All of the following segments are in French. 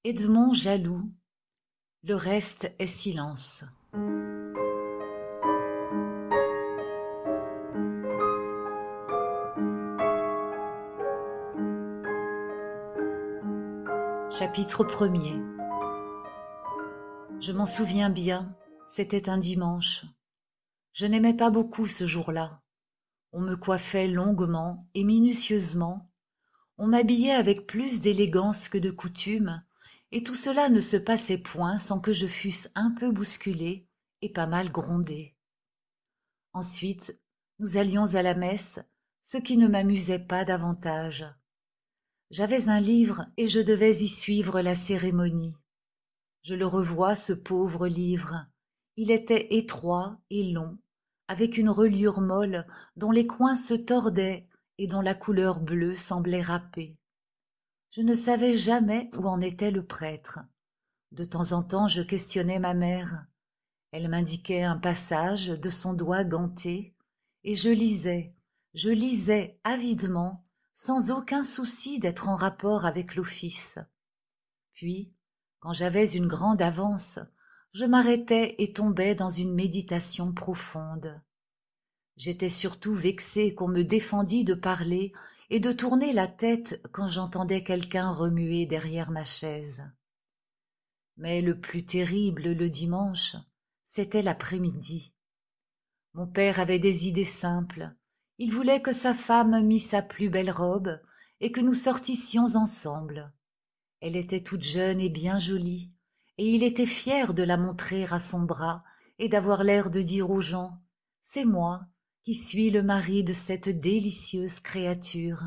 Edmond jaloux, le reste est silence. Chapitre 1er. Je m'en souviens bien, c'était un dimanche. Je n'aimais pas beaucoup ce jour-là. On me coiffait longuement et minutieusement, on m'habillait avec plus d'élégance que de coutume, et tout cela ne se passait point sans que je fusse un peu bousculée et pas mal grondée. Ensuite, nous allions à la messe, ce qui ne m'amusait pas davantage. J'avais un livre et je devais y suivre la cérémonie. Je le revois, ce pauvre livre. Il était étroit et long, avec une reliure molle dont les coins se tordaient et dont la couleur bleue semblait râpée. Je ne savais jamais où en était le prêtre. De temps en temps, je questionnais ma mère. Elle m'indiquait un passage de son doigt ganté, et je lisais avidement, sans aucun souci d'être en rapport avec l'office. Puis, quand j'avais une grande avance, je m'arrêtais et tombais dans une méditation profonde. J'étais surtout vexée qu'on me défendît de parler et de tourner la tête quand j'entendais quelqu'un remuer derrière ma chaise. Mais le plus terrible le dimanche, c'était l'après-midi. Mon père avait des idées simples. Il voulait que sa femme mît sa plus belle robe et que nous sortissions ensemble. Elle était toute jeune et bien jolie, et il était fier de la montrer à son bras et d'avoir l'air de dire aux gens « C'est moi qui suis le mari de cette délicieuse créature. »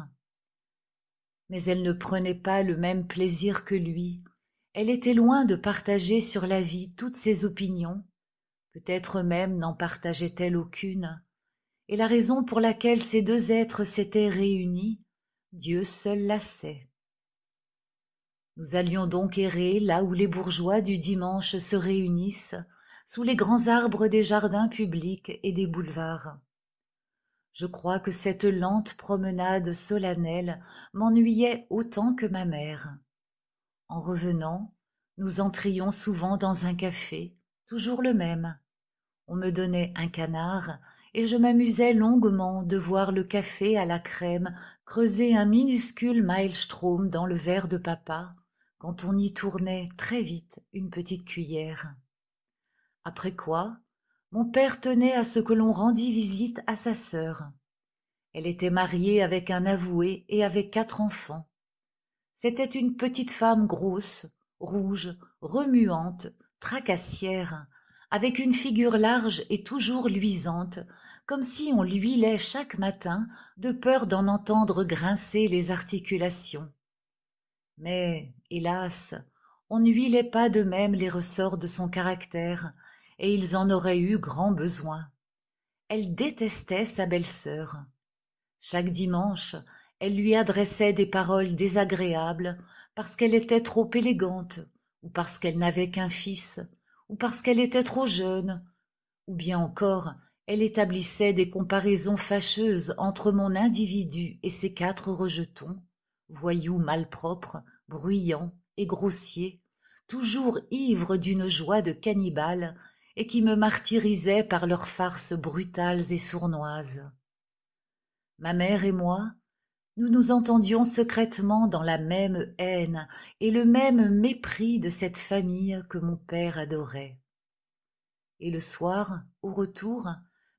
Mais elle ne prenait pas le même plaisir que lui. Elle était loin de partager sur la vie toutes ses opinions. Peut-être même n'en partageait-elle aucune. Et la raison pour laquelle ces deux êtres s'étaient réunis, Dieu seul la sait. Nous allions donc errer là où les bourgeois du dimanche se réunissent, sous les grands arbres des jardins publics et des boulevards. Je crois que cette lente promenade solennelle m'ennuyait autant que ma mère. En revenant, nous entrions souvent dans un café, toujours le même. On me donnait un canard, et je m'amusais longuement de voir le café à la crème creuser un minuscule maelstrom dans le verre de papa, quand on y tournait très vite une petite cuillère. Après quoi, mon père tenait à ce que l'on rendît visite à sa sœur. Elle était mariée avec un avoué et avait 4 enfants. C'était une petite femme grosse, rouge, remuante, tracassière, avec une figure large et toujours luisante, comme si on l'huilait chaque matin de peur d'en entendre grincer les articulations. Mais, hélas, on n'huilait pas de même les ressorts de son caractère, et ils en auraient eu grand besoin. Elle détestait sa belle-sœur. Chaque dimanche, elle lui adressait des paroles désagréables parce qu'elle était trop élégante, ou parce qu'elle n'avait qu'un fils, ou parce qu'elle était trop jeune, ou bien encore elle établissait des comparaisons fâcheuses entre mon individu et ses 4 rejetons, voyous malpropres, bruyants et grossiers, toujours ivres d'une joie de cannibale et qui me martyrisaient par leurs farces brutales et sournoises. Ma mère et moi, nous nous entendions secrètement dans la même haine et le même mépris de cette famille que mon père adorait. Et le soir, au retour,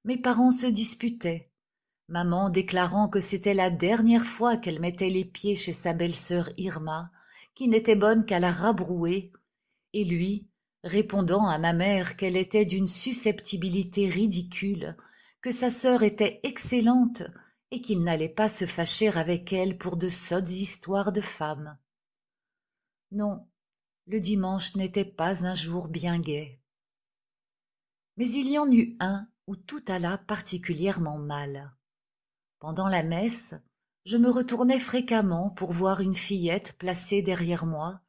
mes parents se disputaient, maman déclarant que c'était la dernière fois qu'elle mettait les pieds chez sa belle-sœur Irma, qui n'était bonne qu'à la rabrouer, et lui répondant à ma mère qu'elle était d'une susceptibilité ridicule, que sa sœur était excellente et qu'il n'allait pas se fâcher avec elle pour de sottes histoires de femmes. Non, le dimanche n'était pas un jour bien gai. Mais il y en eut un où tout alla particulièrement mal. Pendant la messe, je me retournais fréquemment pour voir une fillette placée derrière moi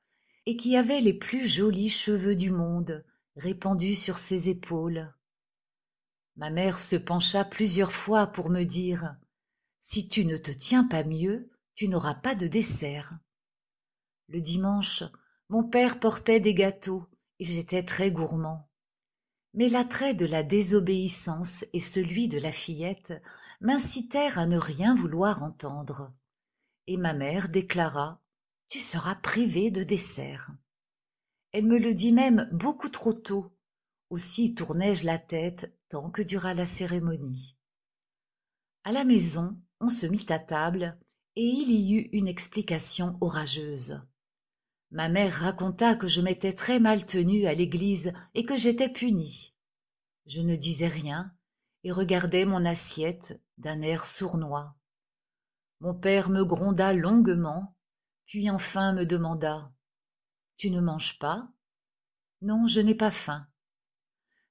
et qui avait les plus jolis cheveux du monde répandus sur ses épaules. Ma mère se pencha plusieurs fois pour me dire « Si tu ne te tiens pas mieux, tu n'auras pas de dessert. » Le dimanche, Mon père portait des gâteaux, et j'étais très gourmand. Mais l'attrait de la désobéissance et celui de la fillette m'incitèrent à ne rien vouloir entendre. Et ma mère déclara: « Tu seras privé de dessert. » Elle me le dit même beaucoup trop tôt. Aussi tournai-je la tête tant que dura la cérémonie. À la maison, on se mit à table, et il y eut une explication orageuse. Ma mère raconta que je m'étais très mal tenue à l'église et que j'étais punie. Je ne disais rien et regardais mon assiette d'un air sournois. Mon père me gronda longuement, puis enfin me demanda: « Tu ne manges pas ? » « Non, je n'ai pas faim. »«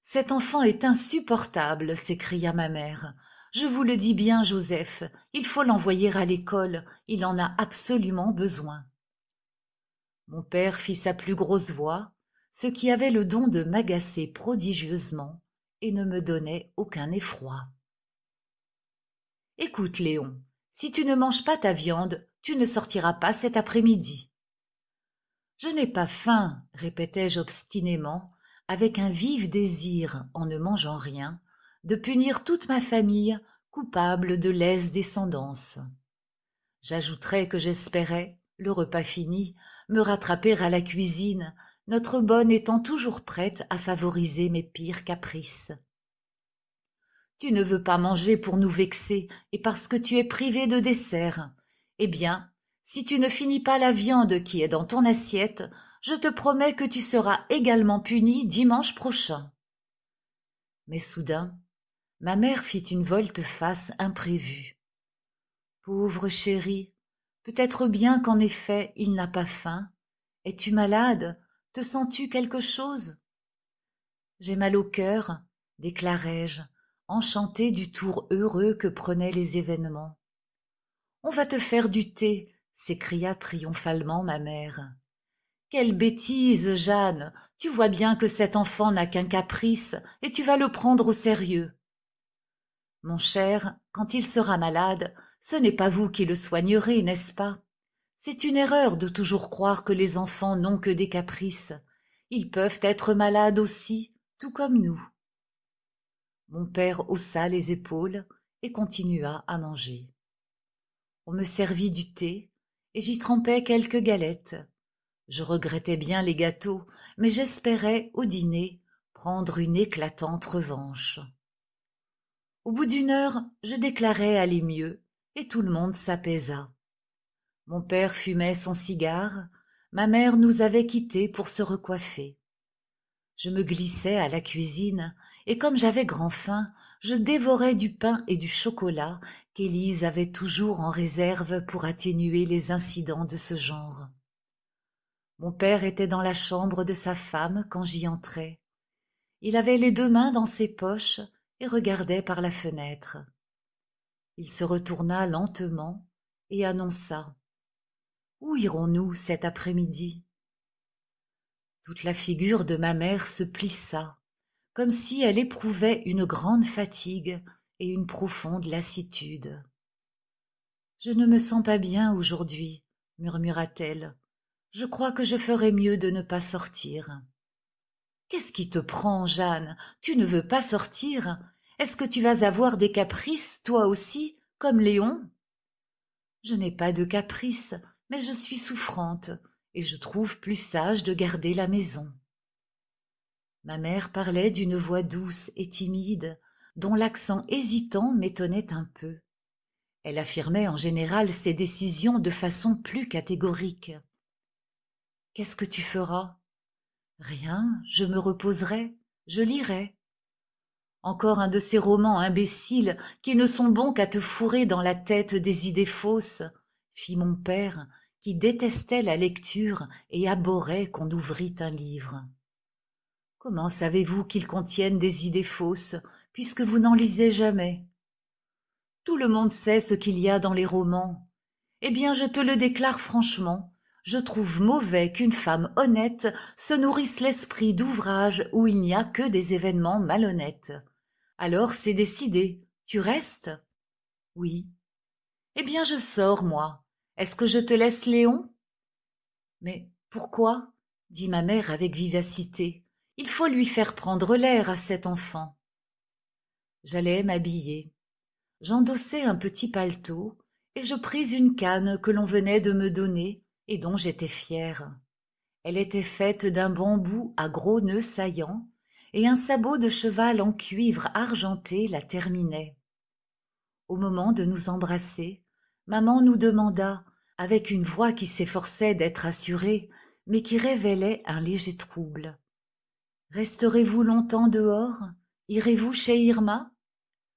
Cet enfant est insupportable, » s'écria ma mère. « Je vous le dis bien, Joseph, il faut l'envoyer à l'école, il en a absolument besoin. » Mon père fit sa plus grosse voix, ce qui avait le don de m'agacer prodigieusement et ne me donnait aucun effroi. « Écoute, Léon, si tu ne manges pas ta viande, tu ne sortiras pas cet après-midi. »« Je n'ai pas faim, » répétai-je obstinément, avec un vif désir, en ne mangeant rien, de punir toute ma famille, coupable de lèse descendance. J'ajouterai que j'espérais, le repas fini, me rattraper à la cuisine, notre bonne étant toujours prête à favoriser mes pires caprices. « Tu ne veux pas manger pour nous vexer, et parce que tu es privé de dessert. Eh bien, si tu ne finis pas la viande qui est dans ton assiette, je te promets que tu seras également puni dimanche prochain. » Mais soudain, ma mère fit une volte-face imprévue. « Pauvre chéri, peut-être bien qu'en effet il n'a pas faim. Es-tu malade? Te sens-tu quelque chose? » « J'ai mal au cœur, » déclarai-je, enchanté du tour heureux que prenaient les événements. « On va te faire du thé, » s'écria triomphalement ma mère. « Quelle bêtise, Jeanne! Tu vois bien que cet enfant n'a qu'un caprice, et tu vas le prendre au sérieux. »« Mon cher, quand il sera malade, ce n'est pas vous qui le soignerez, n'est-ce pas? C'est une erreur de toujours croire que les enfants n'ont que des caprices. Ils peuvent être malades aussi, tout comme nous. » Mon père haussa les épaules et continua à manger. On me servit du thé, et j'y trempais quelques galettes. Je regrettais bien les gâteaux, mais j'espérais, au dîner, prendre une éclatante revanche. Au bout d'une heure, je déclarai aller mieux, et tout le monde s'apaisa. Mon père fumait son cigare, ma mère nous avait quittés pour se recoiffer. Je me glissai à la cuisine, et comme j'avais grand faim, je dévorais du pain et du chocolat qu'Élise avait toujours en réserve pour atténuer les incidents de ce genre. Mon père était dans la chambre de sa femme quand j'y entrai. Il avait les deux mains dans ses poches et regardait par la fenêtre. Il se retourna lentement et annonça: « Où irons-nous cet après-midi » Toute la figure de ma mère se plissa, comme si elle éprouvait une grande fatigue et une profonde lassitude. « Je ne me sens pas bien aujourd'hui, » murmura-t-elle. « Je crois que je ferais mieux de ne pas sortir. »« Qu'est-ce qui te prend, Jeanne? Tu ne veux pas sortir? Est-ce que tu vas avoir des caprices, toi aussi, comme Léon ?»« Je n'ai pas de caprices, mais je suis souffrante, et je trouve plus sage de garder la maison. » Ma mère parlait d'une voix douce et timide, dont l'accent hésitant m'étonnait un peu. Elle affirmait en général ses décisions de façon plus catégorique. « Qu'est-ce que tu feras ? » ?»« Rien, je me reposerai, je lirai. »« Encore un de ces romans imbéciles qui ne sont bons qu'à te fourrer dans la tête des idées fausses, » fit mon père, qui détestait la lecture et abhorrait qu'on ouvrît un livre. « Comment savez-vous qu'ils contiennent des idées fausses, puisque vous n'en lisez jamais ? » ?»« Tout le monde sait ce qu'il y a dans les romans. Eh bien, je te le déclare franchement, je trouve mauvais qu'une femme honnête se nourrisse l'esprit d'ouvrages où il n'y a que des événements malhonnêtes. Alors c'est décidé, tu restes ? » ?»« Oui. »« Eh bien, je sors, moi. Est-ce que je te laisse Léon ? » ?»« Mais pourquoi ? dit ma mère avec vivacité. Il faut lui faire prendre l'air à cet enfant. J'allais m'habiller. J'endossai un petit paletot et je pris une canne que l'on venait de me donner et dont j'étais fière. Elle était faite d'un bambou à gros nœuds saillants et un sabot de cheval en cuivre argenté la terminait. Au moment de nous embrasser, maman nous demanda, avec une voix qui s'efforçait d'être assurée, mais qui révélait un léger trouble. « Resterez-vous longtemps dehors? Irez-vous chez Irma ?»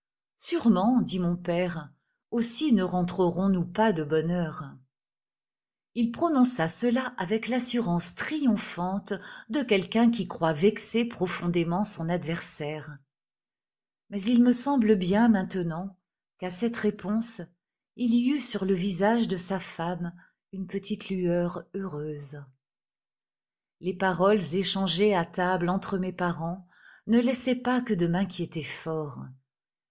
« Sûrement, dit mon père, aussi ne rentrerons-nous pas de bonne heure. » Il prononça cela avec l'assurance triomphante de quelqu'un qui croit vexer profondément son adversaire. Mais il me semble bien maintenant qu'à cette réponse, il y eut sur le visage de sa femme une petite lueur heureuse. Les paroles échangées à table entre mes parents ne laissaient pas que de m'inquiéter fort.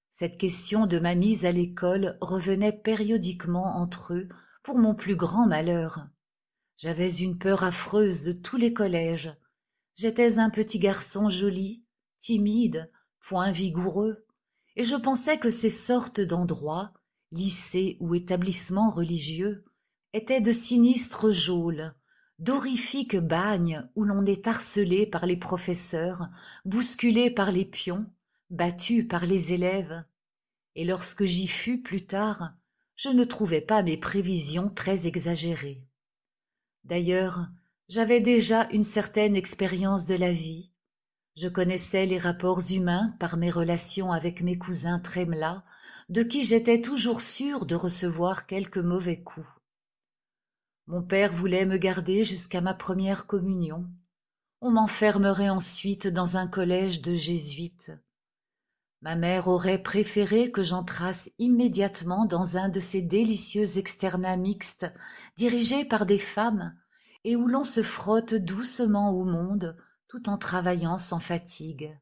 Cette question de ma mise à l'école revenait périodiquement entre eux pour mon plus grand malheur. J'avais une peur affreuse de tous les collèges. J'étais un petit garçon joli, timide, point vigoureux, et je pensais que ces sortes d'endroits, lycées ou établissements religieux, étaient de sinistres geôles, d'horrifiques bagnes où l'on est harcelé par les professeurs, bousculé par les pions, battu par les élèves. Et lorsque j'y fus plus tard, je ne trouvais pas mes prévisions très exagérées. D'ailleurs, j'avais déjà une certaine expérience de la vie. Je connaissais les rapports humains par mes relations avec mes cousins Tremla, de qui j'étais toujours sûre de recevoir quelques mauvais coups. Mon père voulait me garder jusqu'à ma première communion. On m'enfermerait ensuite dans un collège de jésuites. Ma mère aurait préféré que j'entrasse immédiatement dans un de ces délicieux externats mixtes dirigés par des femmes et où l'on se frotte doucement au monde tout en travaillant sans fatigue.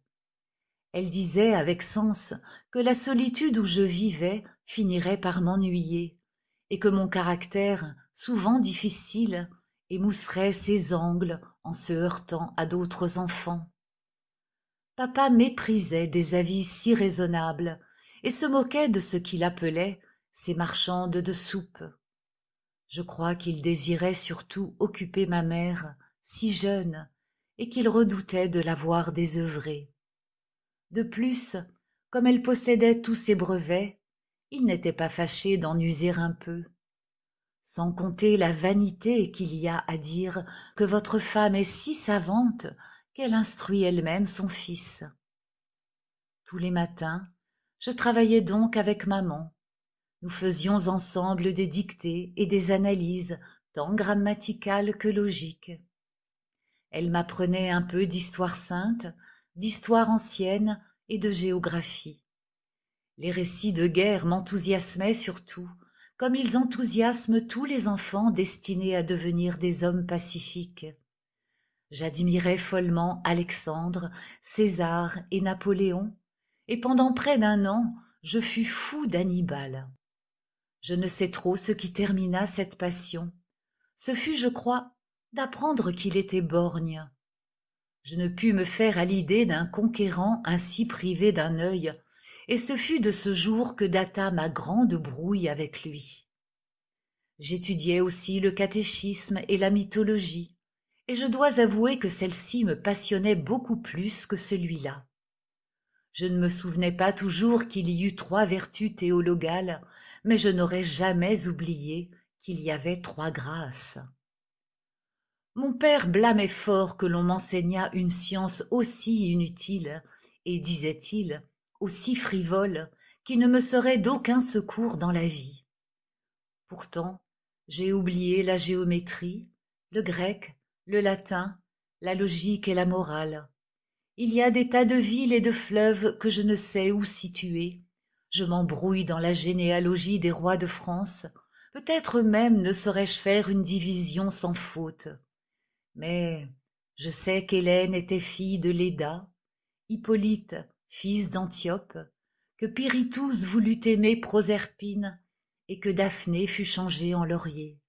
Elle disait avec sens que la solitude où je vivais finirait par m'ennuyer et que mon caractère, souvent difficile, émousserait ses angles en se heurtant à d'autres enfants. Papa méprisait des avis si raisonnables et se moquait de ce qu'il appelait ces marchandes de soupe. Je crois qu'il désirait surtout occuper ma mère, si jeune, et qu'il redoutait de la voir désœuvrée. De plus, comme elle possédait tous ses brevets, il n'était pas fâché d'en user un peu. Sans compter la vanité qu'il y a à dire que votre femme est si savante qu'elle instruit elle-même son fils. Tous les matins, je travaillais donc avec maman. Nous faisions ensemble des dictées et des analyses, tant grammaticales que logiques. Elle m'apprenait un peu d'histoire sainte, d'histoire ancienne et de géographie. Les récits de guerre m'enthousiasmaient surtout, comme ils enthousiasment tous les enfants destinés à devenir des hommes pacifiques. J'admirais follement Alexandre, César et Napoléon, et pendant près d'1 an, je fus fou d'Hannibal. Je ne sais trop ce qui termina cette passion. Ce fut, je crois, d'apprendre qu'il était borgne. Je ne pus me faire à l'idée d'un conquérant ainsi privé d'un œil, et ce fut de ce jour que data ma grande brouille avec lui. J'étudiais aussi le catéchisme et la mythologie, et je dois avouer que celle-ci me passionnait beaucoup plus que celui-là. Je ne me souvenais pas toujours qu'il y eût 3 vertus théologales, mais je n'aurais jamais oublié qu'il y avait 3 grâces. Mon père blâmait fort que l'on m'enseignât une science aussi inutile, et, disait-il, aussi frivole, qui ne me serait d'aucun secours dans la vie. Pourtant, j'ai oublié la géométrie, le grec, le latin, la logique et la morale. Il y a des tas de villes et de fleuves que je ne sais où situer. Je m'embrouille dans la généalogie des rois de France. Peut-être même ne saurais-je faire une division sans faute. Mais je sais qu'Hélène était fille de Léda, Hippolyte, fils d'Antiope, que Pirithous voulut aimer Proserpine et que Daphné fut changée en laurier.